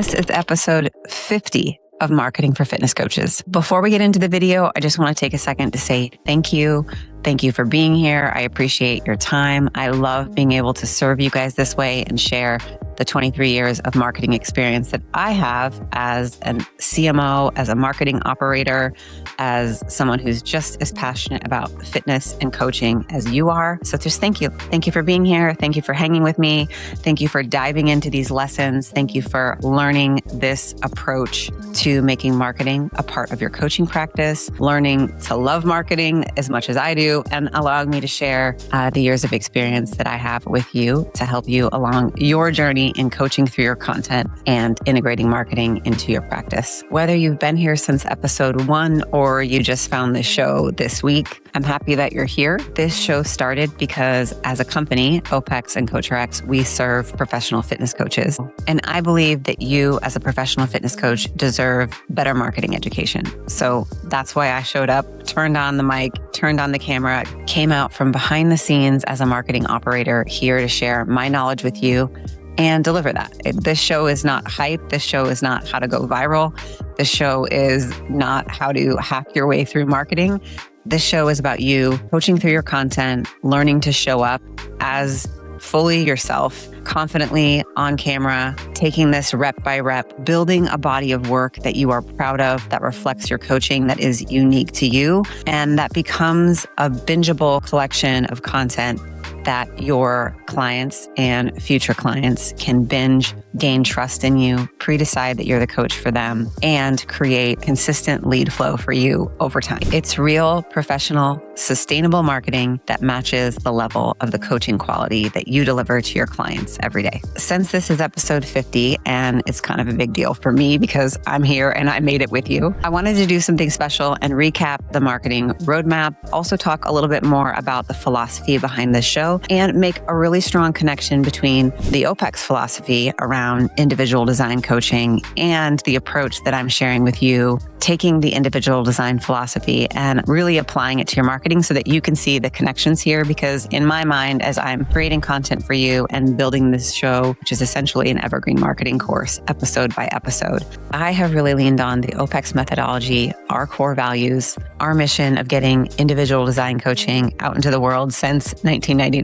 This is episode 50 of Marketing for Fitness Coaches. Before we get into the video, I just want to take a second to say thank you. Thank you for being here. I appreciate your time. I love being able to serve you guys this way and share the 23 years of marketing experience that I have as a CMO, as a marketing operator, as someone who's just as passionate about fitness and coaching as you are. So just thank you. Thank you for being here. Thank you for hanging with me. Thank you for diving into these lessons. Thank you for learning this approach to making marketing a part of your coaching practice, learning to love marketing as much as I do, and allowing me to share the years of experience that I have with you to help you along your journey in coaching through your content and integrating marketing into your practice. Whether you've been here since episode 1 or you just found this show this week, I'm happy that you're here. This show started because as a company, OPEX and CoachRX, we serve professional fitness coaches. And I believe that you as a professional fitness coach deserve better marketing education. So that's why I showed up, turned on the mic, turned on the camera, came out from behind the scenes as a marketing operator here to share my knowledge with you and deliver that. This show is not hype. This show is not how to go viral. This show is not how to hack your way through marketing. This show is about you coaching through your content, learning to show up as fully yourself, confidently on camera, taking this rep by rep, building a body of work that you are proud of, that reflects your coaching, that is unique to you, and that becomes a bingeable collection of content that your clients and future clients can binge, gain trust in you, pre-decide that you're the coach for them, and create consistent lead flow for you over time. It's real, professional, sustainable marketing that matches the level of the coaching quality that you deliver to your clients every day. Since this is episode 50, and it's kind of a big deal for me because I'm here and I made it with you, I wanted to do something special and recap the marketing roadmap, also talk a little bit more about the philosophy behind this show, and make a really strong connection between the OPEX philosophy around individual design coaching and the approach that I'm sharing with you, taking the individual design philosophy and really applying it to your marketing so that you can see the connections here. Because in my mind, as I'm creating content for you and building this show, which is essentially an evergreen marketing course, episode by episode, I have really leaned on the OPEX methodology, our core values, our mission of getting individual design coaching out into the world since 1999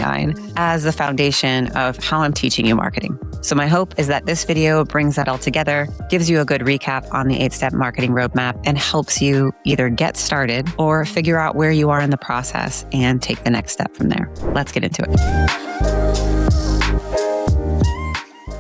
as the foundation of how I'm teaching you marketing. So my hope is that this video brings that all together, gives you a good recap on the 8-step marketing roadmap, and helps you either get started or figure out where you are in the process and take the next step from there. Let's get into it.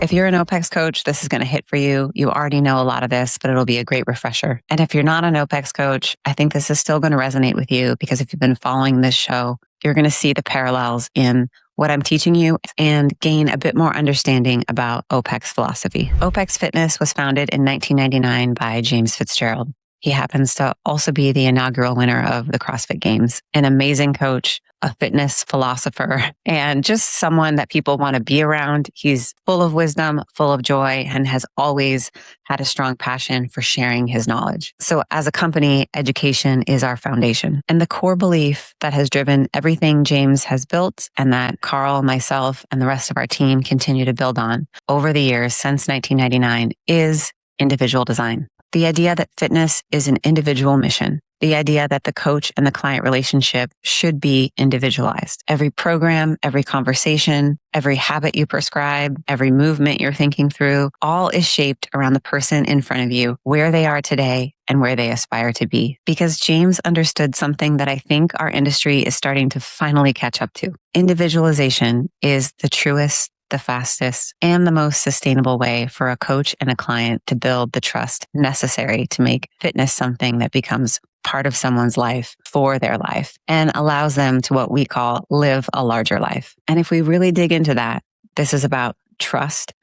If you're an OPEX coach, this is going to hit for you. You already know a lot of this, but it'll be a great refresher. And if you're not an OPEX coach, I think this is still going to resonate with you because if you've been following this show, you're going to see the parallels in what I'm teaching you and gain a bit more understanding about OPEX philosophy. OPEX Fitness was founded in 1999 by James Fitzgerald. He happens to also be the inaugural winner of the CrossFit Games, an amazing coach, a fitness philosopher, and just someone that people want to be around. He's full of wisdom, full of joy, and has always had a strong passion for sharing his knowledge. So as a company, education is our foundation. And the core belief that has driven everything James has built and that Carl, myself, and the rest of our team continue to build on over the years since 1999 is individual design. The idea that fitness is an individual mission. The idea that the coach and the client relationship should be individualized. Every program, every conversation, every habit you prescribe, every movement you're thinking through, all is shaped around the person in front of you, where they are today and where they aspire to be. Because James understood something that I think our industry is starting to finally catch up to. Individualization is the truest, the fastest, and the most sustainable way for a coach and a client to build the trust necessary to make fitness something that becomes part of someone's life for their life and allows them to what we call live a larger life. And if we really dig into that, this is about trust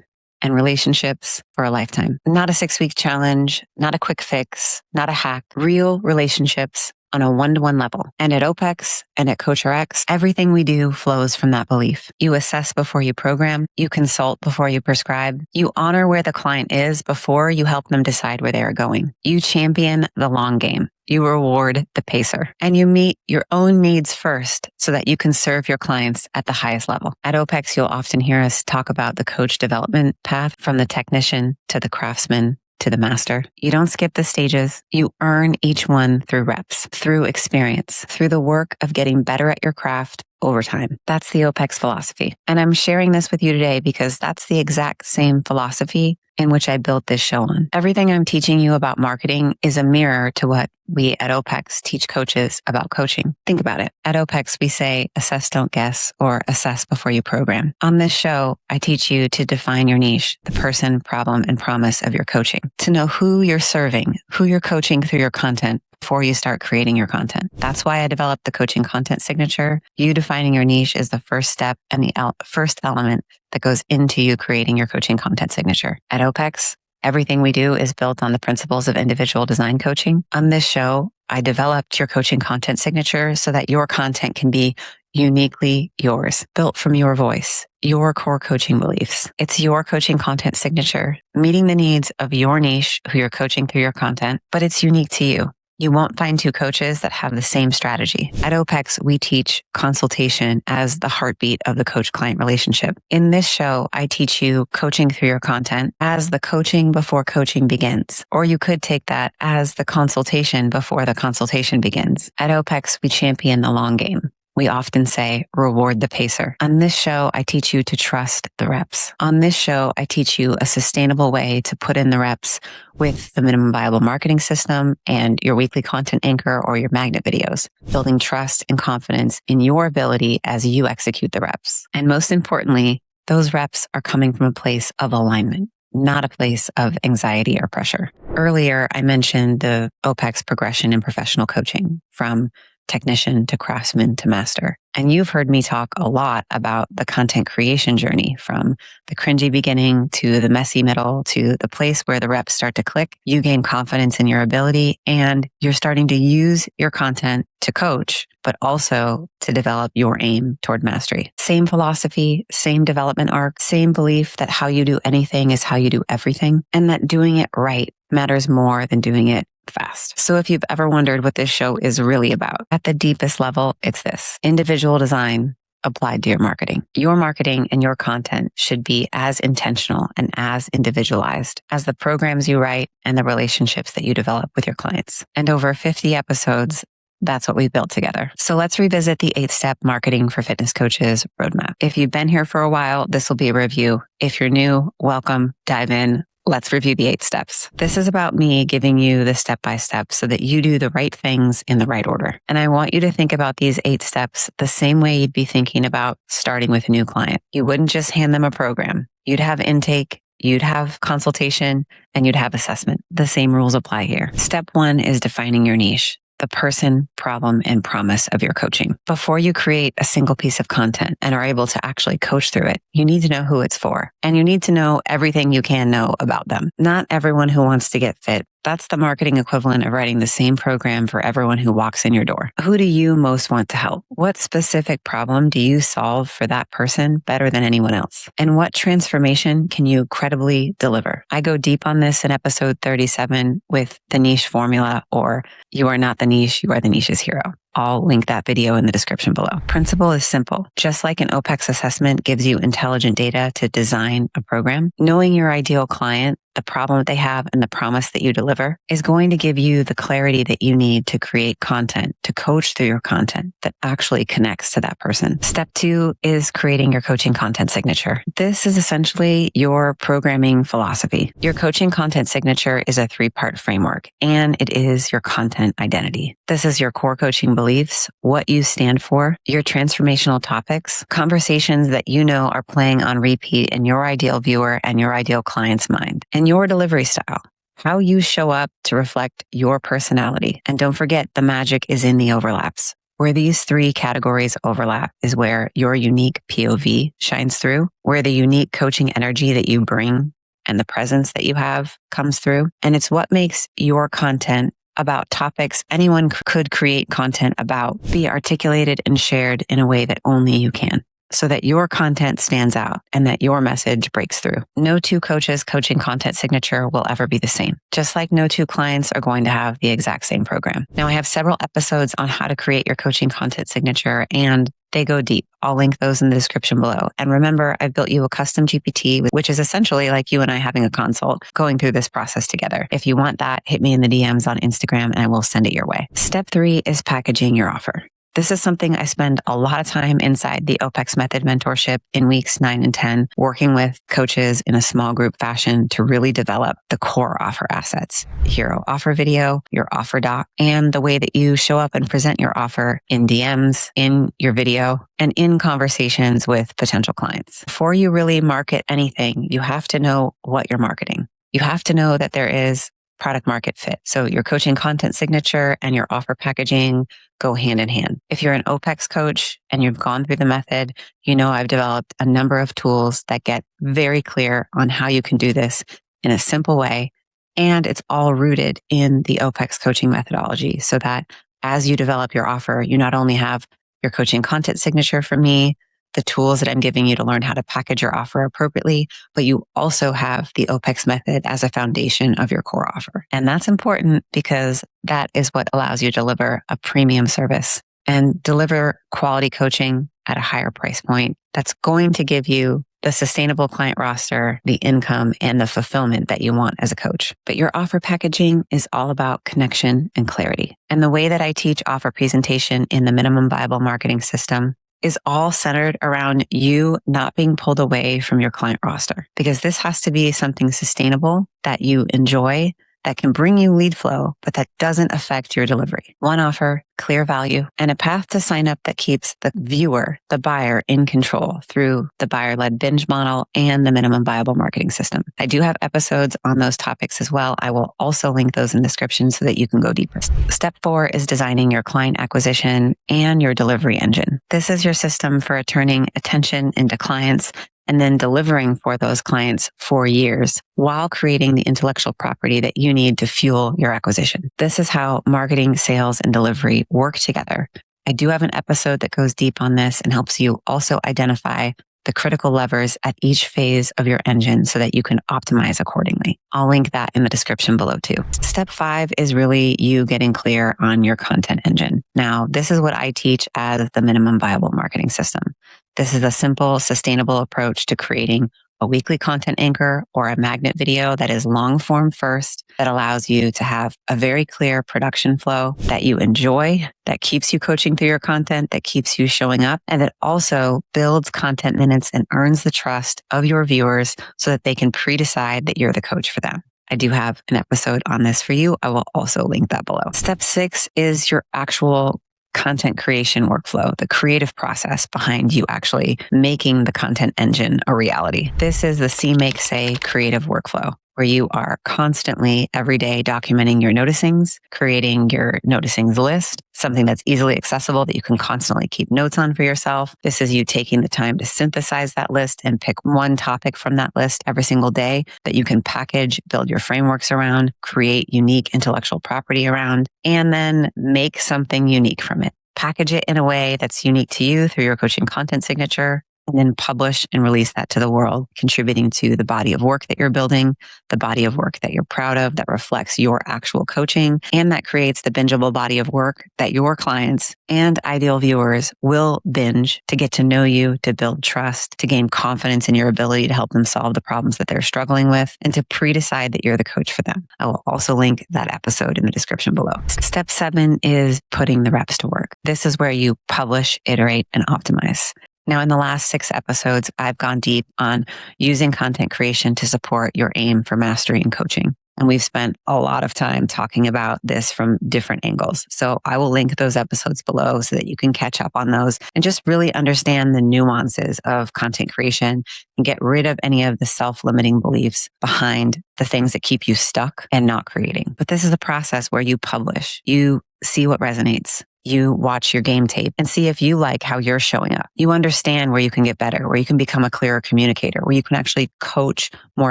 and relationships for a lifetime. Not a 6-week challenge, not a quick fix, not a hack, real relationships on a one-to-one level. And at OPEX and at CoachRX, everything we do flows from that belief. You assess before you program, you consult before you prescribe, you honor where the client is before you help them decide where they are going. You champion the long game. You reward the pacer, and you meet your own needs first so that you can serve your clients at the highest level. At OPEX, you'll often hear us talk about the coach development path from the technician to the craftsman to the master. You don't skip the stages. You earn each one through reps, through experience, through the work of getting better at your craft over time. That's the OPEX philosophy. And I'm sharing this with you today because that's the exact same philosophy in which I built this show on. Everything I'm teaching you about marketing is a mirror to what we at OPEX teach coaches about coaching. Think about it. At OPEX, we say assess, don't guess, or assess before you program. On this show, I teach you to define your niche, the person, problem, and promise of your coaching, to know who you're serving, who you're coaching through your content before you start creating your content. That's why I developed the coaching content signature. You defining your niche is the first step and the first element that goes into you creating your coaching content signature. At OPEX, everything we do is built on the principles of individual design coaching. On this show, I developed your coaching content signature so that your content can be uniquely yours, built from your voice, your core coaching beliefs. It's your coaching content signature, meeting the needs of your niche, who you're coaching through your content, but it's unique to you. You won't find two coaches that have the same strategy. At OPEX, we teach consultation as the heartbeat of the coach-client relationship. In this show, I teach you coaching through your content as the coaching before coaching begins. Or you could take that as the consultation before the consultation begins. At OPEX, we champion the long game. We often say, reward the pacer. On this show, I teach you to trust the reps. On this show, I teach you a sustainable way to put in the reps with the minimum viable marketing system and your weekly content anchor or your magnet videos, building trust and confidence in your ability as you execute the reps. And most importantly, those reps are coming from a place of alignment, not a place of anxiety or pressure. Earlier, I mentioned the OPEX progression in professional coaching from technician to craftsman to master. And you've heard me talk a lot about the content creation journey from the cringy beginning to the messy middle to the place where the reps start to click. You gain confidence in your ability and you're starting to use your content to coach, but also to develop your aim toward mastery. Same philosophy, same development arc, same belief that how you do anything is how you do everything, and that doing it right matters more than doing it fast. So if you've ever wondered what this show is really about, at the deepest level, it's this: individual design applied to your marketing. Your marketing and your content should be as intentional and as individualized as the programs you write and the relationships that you develop with your clients. And over 50 episodes, that's what we've built together. So let's revisit the 8-step marketing for fitness coaches roadmap. If you've been here for a while, this will be a review. If you're new, welcome, dive in. Let's review the 8 steps. This is about me giving you the step-by-step so that you do the right things in the right order. And I want you to think about these 8 steps the same way you'd be thinking about starting with a new client. You wouldn't just hand them a program. You'd have intake, you'd have consultation, and you'd have assessment. The same rules apply here. Step 1 is defining your niche, the person, problem, and promise of your coaching. Before you create a single piece of content and are able to actually coach through it, you need to know who it's for. And you need to know everything you can know about them. Not everyone who wants to get fit. That's the marketing equivalent of writing the same program for everyone who walks in your door. Who do you most want to help? What specific problem do you solve for that person better than anyone else? And what transformation can you credibly deliver? I go deep on this in episode 37 with the niche formula, or you are not the niche, you are the niche's hero. I'll link that video in the description below. Principle is simple. Just like an OPEX assessment gives you intelligent data to design a program, knowing your ideal client, the problem that they have, and the promise that you deliver is going to give you the clarity that you need to create content, to coach through your content that actually connects to that person. Step 2 is creating your coaching content signature. This is essentially your programming philosophy. Your coaching content signature is a 3-part framework, and it is your content identity. This is your core coaching beliefs, what you stand for, your transformational topics, conversations that you know are playing on repeat in your ideal viewer and your ideal client's mind, and your delivery style, how you show up to reflect your personality. And don't forget, the magic is in the overlaps. Where these 3 categories overlap is where your unique POV shines through, where the unique coaching energy that you bring and the presence that you have comes through. And it's what makes your content about topics anyone could create content about be articulated and shared in a way that only you can. so that your content stands out and that your message breaks through. No two coaches' coaching content signature will ever be the same, just like no two clients are going to have the exact same program. Now, I have several episodes on how to create your coaching content signature, and they go deep. I'll link those in the description below. And remember, I've built you a custom GPT, which is essentially like you and I having a consult going through this process together. If you want that, hit me in the DMs on Instagram and I will send it your way. Step 3 is packaging your offer. This is something I spend a lot of time inside the OPEX Method mentorship in weeks 9 and 10, working with coaches in a small group fashion to really develop the core offer assets: hero offer video, your offer doc, and the way that you show up and present your offer in DMs, in your video, and in conversations with potential clients. Before you really market anything, you have to know what you're marketing. You have to know that there is product market fit. So your coaching content signature and your offer packaging go hand in hand. If you're an OPEX coach and you've gone through the method, you know I've developed a number of tools that get very clear on how you can do this in a simple way. And it's all rooted in the OPEX coaching methodology, so that as you develop your offer, you not only have your coaching content signature from me, the tools that I'm giving you to learn how to package your offer appropriately, but you also have the OPEX method as a foundation of your core offer. And that's important because that is what allows you to deliver a premium service and deliver quality coaching at a higher price point that's going to give you the sustainable client roster, the income, and the fulfillment that you want as a coach. But your offer packaging is all about connection and clarity. And the way that I teach offer presentation in the Minimum Viable Marketing System is all centered around you not being pulled away from your client roster, because this has to be something sustainable that you enjoy, that can bring you lead flow, but that doesn't affect your delivery. One offer, clear value, and a path to sign up that keeps the viewer, the buyer, in control through the buyer-led binge model and the Minimum Viable Marketing System. I do have episodes on those topics as well. I will also link those in the description so that you can go deeper. Step 4 is designing your client acquisition and your delivery engine. This is your system for turning attention into clients and then delivering for those clients for years while creating the intellectual property that you need to fuel your acquisition. This is how marketing, sales, and delivery work together. I do have an episode that goes deep on this and helps you also identify the critical levers at each phase of your engine so that you can optimize accordingly. I'll link that in the description below too. Step 5 is really you getting clear on your content engine. Now, this is what I teach as the Minimum Viable Marketing System. This is a simple, sustainable approach to creating a weekly content anchor or a magnet video that is long form first, that allows you to have a very clear production flow that you enjoy, that keeps you coaching through your content, that keeps you showing up, and that also builds content minutes and earns the trust of your viewers so that they can pre-decide that you're the coach for them. I do have an episode on this for you. I will also link that below. Step 6 is your actual content creation workflow, the creative process behind you actually making the content engine a reality. This is the See, Make, Say creative workflow, where you are constantly every day documenting your noticings, creating your noticings list, something that's easily accessible that you can constantly keep notes on for yourself. This is you taking the time to synthesize that list and pick one topic from that list every single day that you can package, build your frameworks around, create unique intellectual property around, and then make something unique from it. Package it in a way that's unique to you through your coaching content signature, and then publish and release that to the world, contributing to the body of work that you're building, the body of work that you're proud of, that reflects your actual coaching, and that creates the bingeable body of work that your clients and ideal viewers will binge to get to know you, to build trust, to gain confidence in your ability to help them solve the problems that they're struggling with, and to pre-decide that you're the coach for them. I will also link that episode in the description below. Step 7 is putting the reps to work. This is where you publish, iterate, and optimize. Now, in the last 6 episodes, I've gone deep on using content creation to support your aim for mastery and coaching. And we've spent a lot of time talking about this from different angles. So I will link those episodes below so that you can catch up on those and just really understand the nuances of content creation and get rid of any of the self-limiting beliefs behind the things that keep you stuck and not creating. But this is a process where you publish, you see what resonates. You watch your game tape and see if you like how you're showing up. You understand where you can get better, where you can become a clearer communicator, where you can actually coach more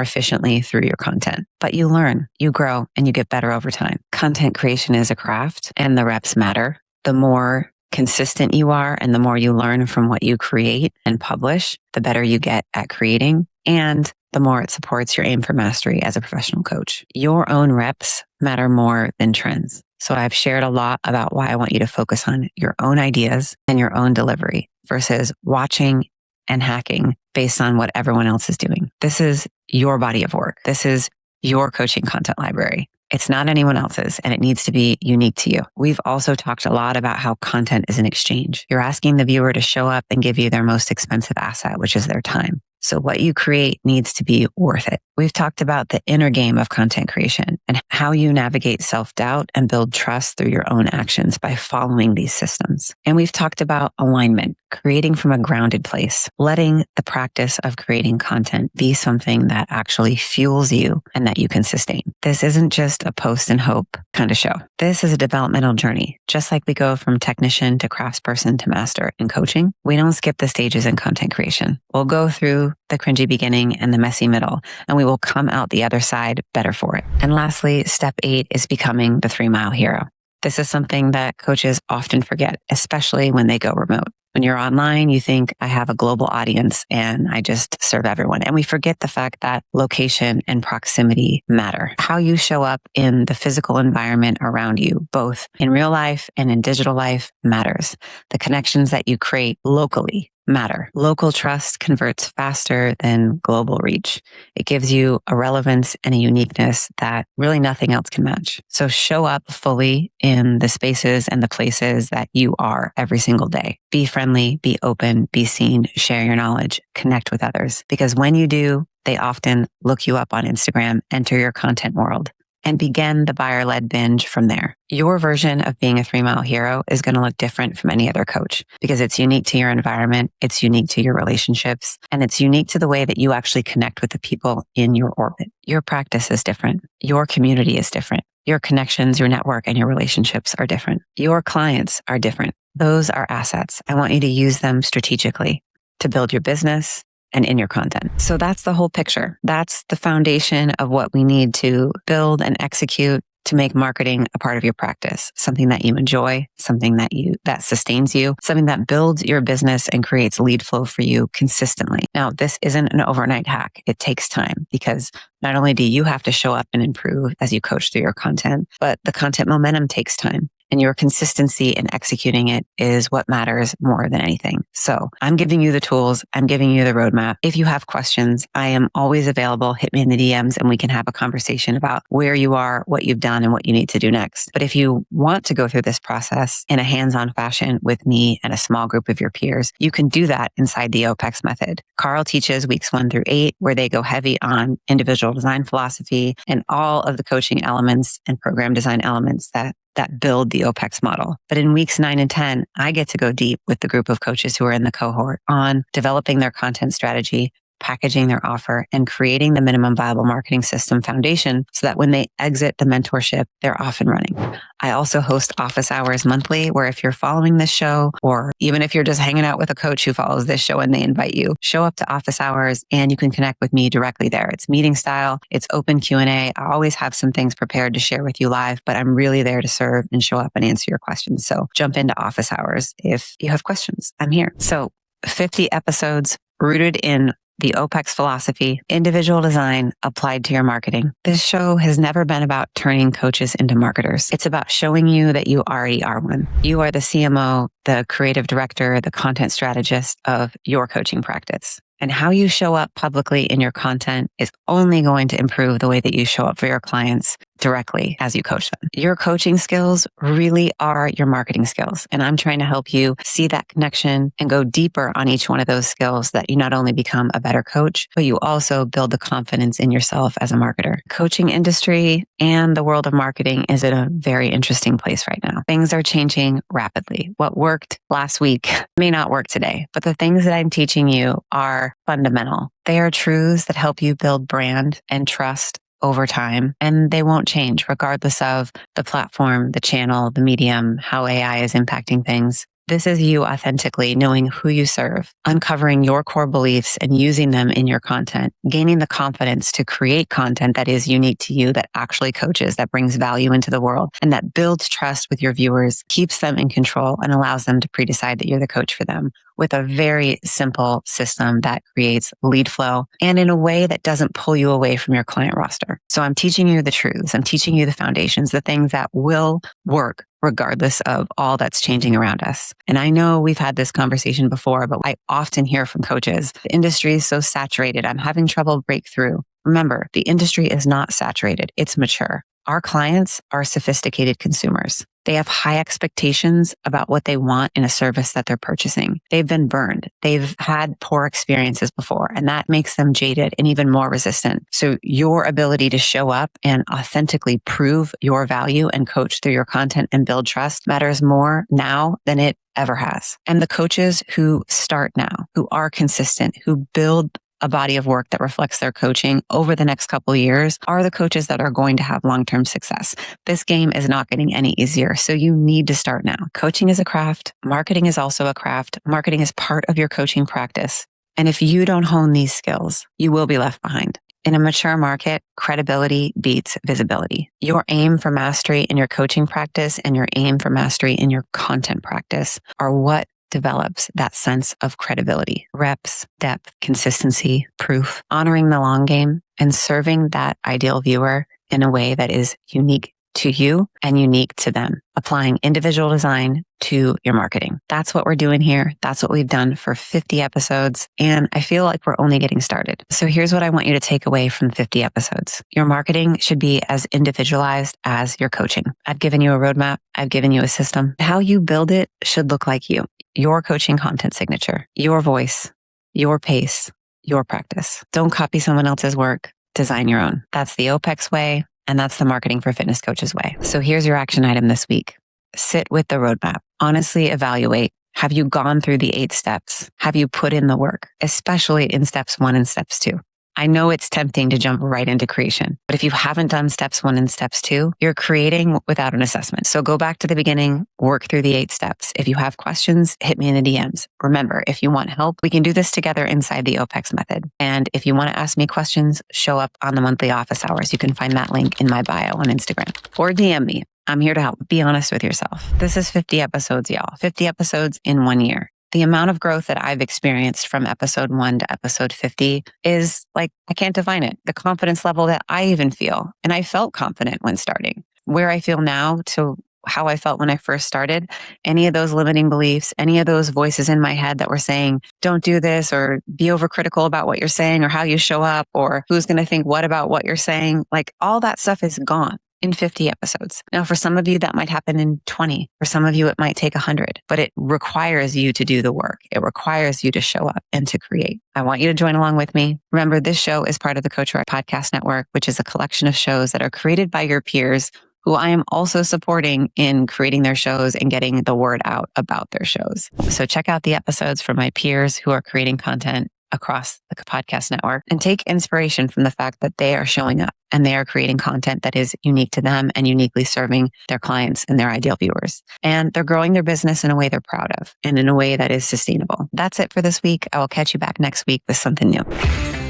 efficiently through your content. But you learn, you grow, and you get better over time. Content creation is a craft, and the reps matter. The more consistent you are and the more you learn from what you create and publish, the better you get at creating and the more it supports your aim for mastery as a professional coach. Your own reps matter more than trends. So I've shared a lot about why I want you to focus on your own ideas and your own delivery versus watching and hacking based on what everyone else is doing. This is your body of work. This is your coaching content library. It's not anyone else's, and it needs to be unique to you. We've also talked a lot about how content is an exchange. You're asking the viewer to show up and give you their most expensive asset, which is their time. So what you create needs to be worth it. We've talked about the inner game of content creation and how you navigate self-doubt and build trust through your own actions by following these systems. And we've talked about alignment, creating from a grounded place, letting the practice of creating content be something that actually fuels you and that you can sustain. This isn't just a post and hope kind of show. This is a developmental journey. Just like we go from technician to craftsperson to master in coaching, we don't skip the stages in content creation. We'll go through the cringy beginning and the messy middle, and we will come out the other side better for it. And lastly, step 8 is becoming the 3-mile hero. This is something that coaches often forget, especially when they go remote. When you're online, you think I have a global audience and I just serve everyone. And we forget the fact that location and proximity matter. How you show up in the physical environment around you, both in real life and in digital life, matters. The connections that you create locally matter. Local trust converts faster than global reach. It gives you a relevance and a uniqueness that really nothing else can match. So show up fully in the spaces and the places that you are every single day. Be friendly, be open, be seen, share your knowledge, connect with others. Because when you do, they often look you up on Instagram, enter your content world, and begin the buyer-led binge from there. Your version of being a 3-mile hero is going to look different from any other coach because it's unique to your environment, it's unique to your relationships, and it's unique to the way that you actually connect with the people in your orbit. Your practice is different. Your community is different. Your connections, your network, and your relationships are different. Your clients are different. Those are assets. I want you to use them strategically to build your business and in your content. So that's the whole picture. That's the foundation of what we need to build and execute to make marketing a part of your practice, something that you enjoy, something that sustains you, something that builds your business and creates lead flow for you consistently. Now, this isn't an overnight hack. It takes time because not only do you have to show up and improve as you coach through your content, but the content momentum takes time. And your consistency in executing it is what matters more than anything. So I'm giving you the tools. I'm giving you the roadmap. If you have questions, I am always available. Hit me in the DMs and we can have a conversation about where you are, what you've done, and what you need to do next. But if you want to go through this process in a hands-on fashion with me and a small group of your peers, you can do that inside the OPEX method. Carl teaches weeks 1 through 8, where they go heavy on individual design philosophy and all of the coaching elements and program design elements that build the OPEX model. But in weeks 9 and 10, I get to go deep with the group of coaches who are in the cohort on developing their content strategy, packaging their offer, and creating the minimum viable marketing system foundation so that when they exit the mentorship, they're off and running. I also host office hours monthly, where if you're following this show, or even if you're just hanging out with a coach who follows this show and they invite you, show up to office hours and you can connect with me directly there. It's meeting style. It's open Q&A. I always have some things prepared to share with you live, but I'm really there to serve and show up and answer your questions. So jump into office hours if you have questions. I'm here. So 50 episodes rooted in the OPEX philosophy, individual design applied to your marketing. This show has never been about turning coaches into marketers. It's about showing you that you already are one. You are the CMO, the creative director, the content strategist of your coaching practice. And how you show up publicly in your content is only going to improve the way that you show up for your clients directly as you coach them. Your coaching skills really are your marketing skills. And I'm trying to help you see that connection and go deeper on each one of those skills, that you not only become a better coach, but you also build the confidence in yourself as a marketer. Coaching industry and the world of marketing is in a very interesting place right now. Things are changing rapidly. What worked last week may not work today, but the things that I'm teaching you are fundamental. They are truths that help you build brand and trust over time, and they won't change regardless of the platform, the channel, the medium, how AI is impacting things. This is you authentically knowing who you serve, uncovering your core beliefs and using them in your content, gaining the confidence to create content that is unique to you, that actually coaches, that brings value into the world, and that builds trust with your viewers, keeps them in control, and allows them to pre-decide that you're the coach for them, with a very simple system that creates lead flow and in a way that doesn't pull you away from your client roster. So I'm teaching you the truths. I'm teaching you the foundations, the things that will work regardless of all that's changing around us. And I know we've had this conversation before, but I often hear from coaches, the industry is so saturated. I'm having trouble break through. Remember, the industry is not saturated. It's mature. Our clients are sophisticated consumers. They have high expectations about what they want in a service that they're purchasing. They've been burned. They've had poor experiences before, and that makes them jaded and even more resistant. So your ability to show up and authentically prove your value and coach through your content and build trust matters more now than it ever has. And the coaches who start now, who are consistent, who build a body of work that reflects their coaching over the next couple of years are the coaches that are going to have long-term success. This game is not getting any easier, so you need to start now. Coaching is a craft. Marketing is also a craft. Marketing is part of your coaching practice. And if you don't hone these skills, you will be left behind. In a mature market, credibility beats visibility. Your aim for mastery in your coaching practice and your aim for mastery in your content practice are what develops that sense of credibility, reps, depth, consistency, proof, honoring the long game, and serving that ideal viewer in a way that is unique to you and unique to them, applying individual design to your marketing. That's what we're doing here. That's what we've done for 50 episodes. And I feel like we're only getting started. So here's what I want you to take away from 50 episodes. Your marketing should be as individualized as your coaching. I've given you a roadmap. I've given you a system. How you build it should look like you, your coaching content signature, your voice, your pace, your practice. Don't copy someone else's work. Design your own. That's the OPEX way. And that's the Marketing for Fitness Coaches way. So here's your action item this week. Sit with the roadmap. Honestly evaluate. Have you gone through the 8 steps? Have you put in the work, especially in steps 1 and steps 2? I know it's tempting to jump right into creation, but if you haven't done steps 1 and steps 2, you're creating without an assessment. So go back to the beginning, work through the 8 steps. If you have questions, hit me in the DMs. Remember, if you want help, we can do this together inside the OPEX method. And if you want to ask me questions, show up on the monthly office hours. You can find that link in my bio on Instagram or DM me. I'm here to help. Be honest with yourself. This is 50 episodes, y'all. 50 episodes in 1 year. The amount of growth that I've experienced from episode 1 to episode 50 is like, I can't define it. The confidence level that I even feel, and I felt confident when starting, where I feel now to how I felt when I first started, any of those limiting beliefs, any of those voices in my head that were saying, don't do this, or be overcritical about what you're saying, or how you show up, or who's going to think what about what you're saying, like all that stuff is gone in 50 episodes. Now, for some of you, that might happen in 20. For some of you, it might take 100, but it requires you to do the work. It requires you to show up and to create. I want you to join along with me. Remember, this show is part of the Coach Right Podcast Network, which is a collection of shows that are created by your peers who I am also supporting in creating their shows and getting the word out about their shows. So check out the episodes from my peers who are creating content across the podcast network and take inspiration from the fact that they are showing up and they are creating content that is unique to them and uniquely serving their clients and their ideal viewers. And they're growing their business in a way they're proud of and in a way that is sustainable. That's it for this week. I will catch you back next week with something new.